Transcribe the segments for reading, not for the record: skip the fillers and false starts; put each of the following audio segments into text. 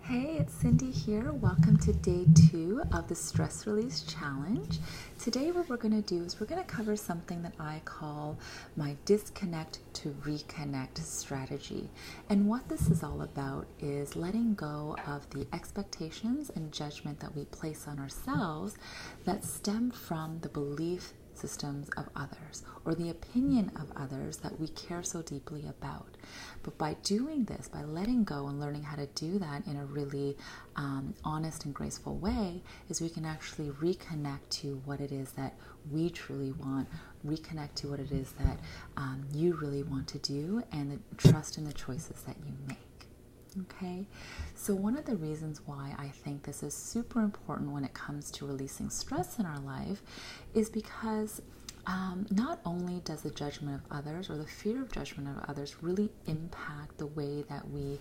Hey, it's Cindy here. Welcome to day 2 of the Stress Release Challenge. Today what we're going to do is we're going to cover something that I call my disconnect to reconnect strategy. And what this is all about is letting go of the expectations and judgment that we place on ourselves that stem from the belief systems of others or the opinion of others that we care so deeply about. But by doing this, by letting go and learning how to do that in a really honest and graceful way, is we can actually reconnect to what it is that we truly want, reconnect to what it is that you really want to do, and trust in the choices that you make. Okay, so one of the reasons why I think this is super important when it comes to releasing stress in our life is because not only does the judgment of others or the fear of judgment of others really impact the way that we,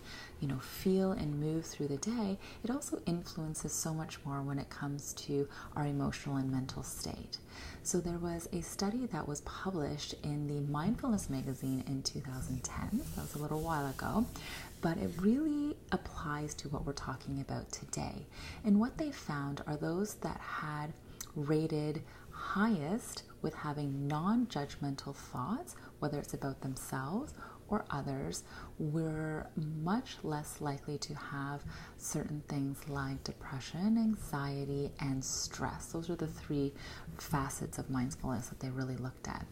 feel and move through the day, it also influences so much more when it comes to our emotional and mental state. So there was a study that was published in the Mindfulness magazine in 2010, so that was a little while ago, but it really applies to what we're talking about today. And what they found are those that had rated highest with having non-judgmental thoughts, whether it's about themselves or others, were much less likely to have certain things like depression, anxiety, and stress. Those are the 3 facets of mindfulness that they really looked at.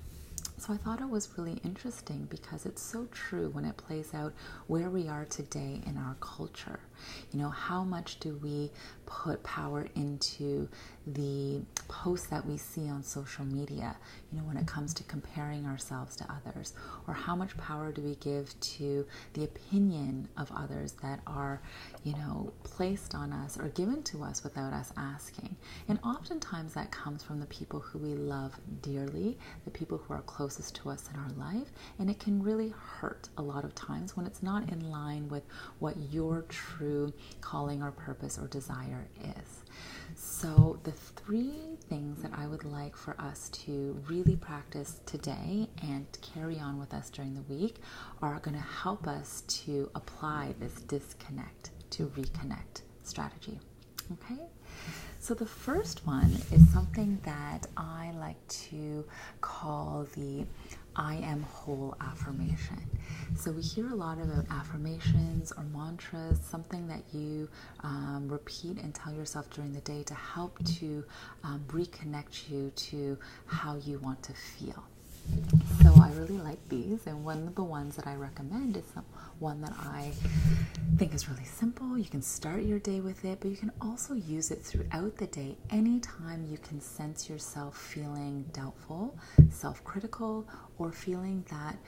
So I thought it was really interesting because it's so true when it plays out where we are today in our culture. How much do we put power into the posts that we see on social media, when it comes to comparing ourselves to others? Or how much power do we give to the opinion of others that are, placed on us or given to us without us asking? And oftentimes that comes from the people who we love dearly, the people who are closest to us in our life, and it can really hurt a lot of times when it's not in line with what your true calling or purpose or desire is. So the 3 things that I would like for us to really practice today and carry on with us during the week are going to help us to apply this disconnect to reconnect strategy. Okay? So the first one is something that I like to call the I am whole affirmation. So we hear a lot about affirmations or mantras, something that you repeat and tell yourself during the day to help to reconnect you to how you want to feel. So I really like these, and one of the ones that I recommend is one that I think is really simple. You can start your day with it, but you can also use it throughout the day anytime you can sense yourself feeling doubtful, self-critical, or feeling that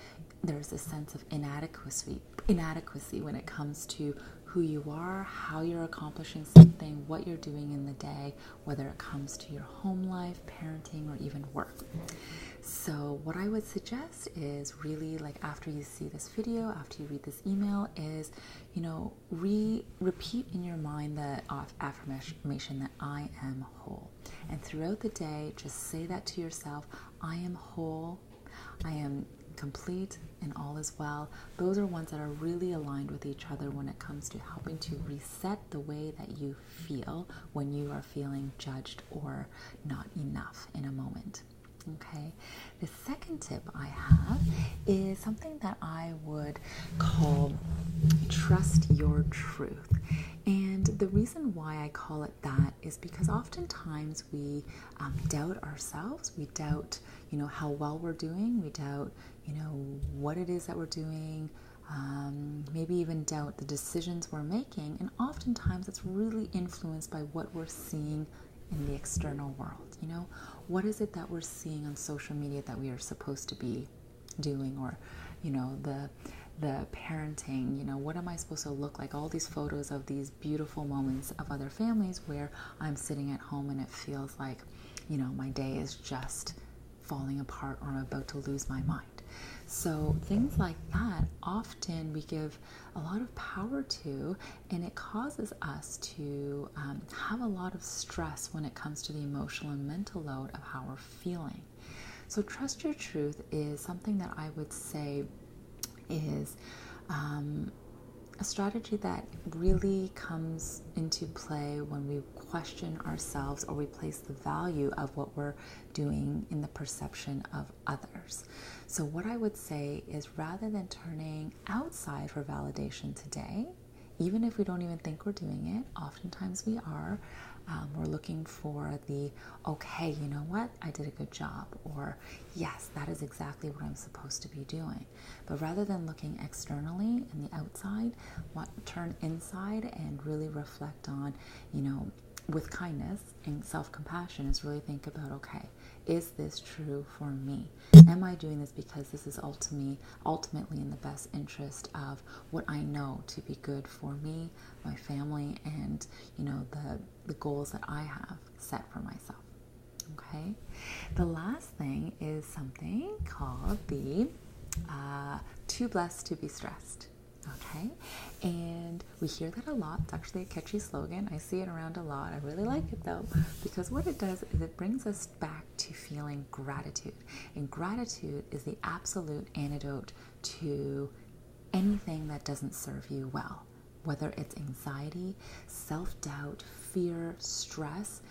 there's a sense of inadequacy when it comes to who you are, how you're accomplishing something, what you're doing in the day, whether it comes to your home life, parenting, or even work. So what I would suggest is really, like, after you see this video, after you read this email, is, repeat in your mind the affirmation that I am whole. And throughout the day, just say that to yourself: I am whole, I am complete, and all is well. Those are ones that are really aligned with each other when it comes to helping to reset the way that you feel when you are feeling judged or not enough in a moment. Okay, the second tip I have is something that I would call trust your truth. And the reason why I call it that is because oftentimes we doubt ourselves. We doubt, how well we're doing. We doubt, what it is that we're doing. Maybe even doubt the decisions we're making. And oftentimes it's really influenced by what we're seeing in the external world. What is it that we're seeing on social media that we are supposed to be doing? Or, the parenting, what am I supposed to look like? All these photos of these beautiful moments of other families where I'm sitting at home and it feels like, my day is just falling apart or I'm about to lose my mind. So things like that often we give a lot of power to, and it causes us to have a lot of stress when it comes to the emotional and mental load of how we're feeling. So trust your truth is something that I would say is a strategy that really comes into play when we question ourselves or we place the value of what we're doing in the perception of others. So what I would say is, rather than turning outside for validation today, even if we don't even think we're doing it, oftentimes we are. We're looking for the, okay, you know what, I did a good job, or yes, that is exactly what I'm supposed to be doing. But rather than looking externally in the outside, turn inside and really reflect on, with kindness and self-compassion, is really think about, okay, is this true for me? Am I doing this because this is ultimately in the best interest of what I know to be good for me, my family, and the goals that I have set for myself? Okay. The last thing is something called the too blessed to be stressed. Okay, and we hear that a lot. It's actually a catchy slogan. I see it around a lot. I really like it though, because what it does is it brings us back to feeling gratitude. And gratitude is the absolute antidote to anything that doesn't serve you well, whether it's anxiety, self-doubt, fear, stress.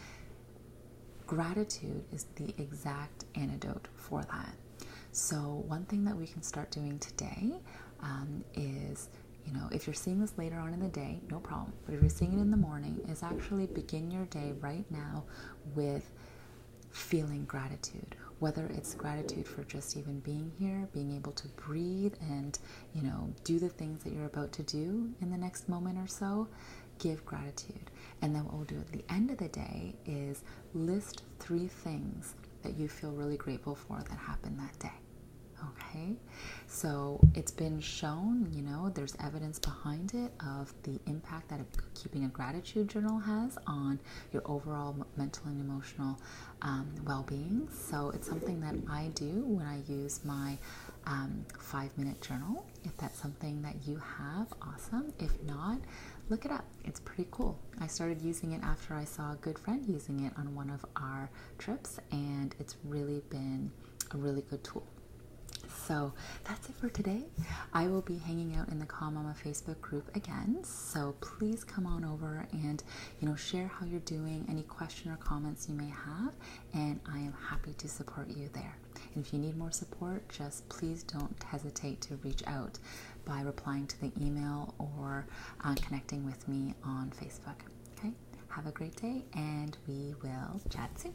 Gratitude is the exact antidote for that. So one thing that we can start doing today is, if you're seeing this later on in the day, no problem. But if you're seeing it in the morning, is actually begin your day right now with feeling gratitude. Whether it's gratitude for just even being here, being able to breathe and, do the things that you're about to do in the next moment or so, give gratitude. And then what we'll do at the end of the day is list 3 things that you feel really grateful for that happened that day. Okay, so it's been shown, there's evidence behind it of the impact that keeping a gratitude journal has on your overall mental and emotional well-being. So it's something that I do when I use my 5-minute journal. If that's something that you have, awesome. If not, look it up. It's pretty cool. I started using it after I saw a good friend using it on one of our trips, and it's really been a really good tool. So that's it for today. I will be hanging out in the Calm Mama Facebook group again. So please come on over and, share how you're doing, any question or comments you may have, and I am happy to support you there. And if you need more support, just please don't hesitate to reach out by replying to the email or connecting with me on Facebook. Okay? Have a great day, and we will chat soon.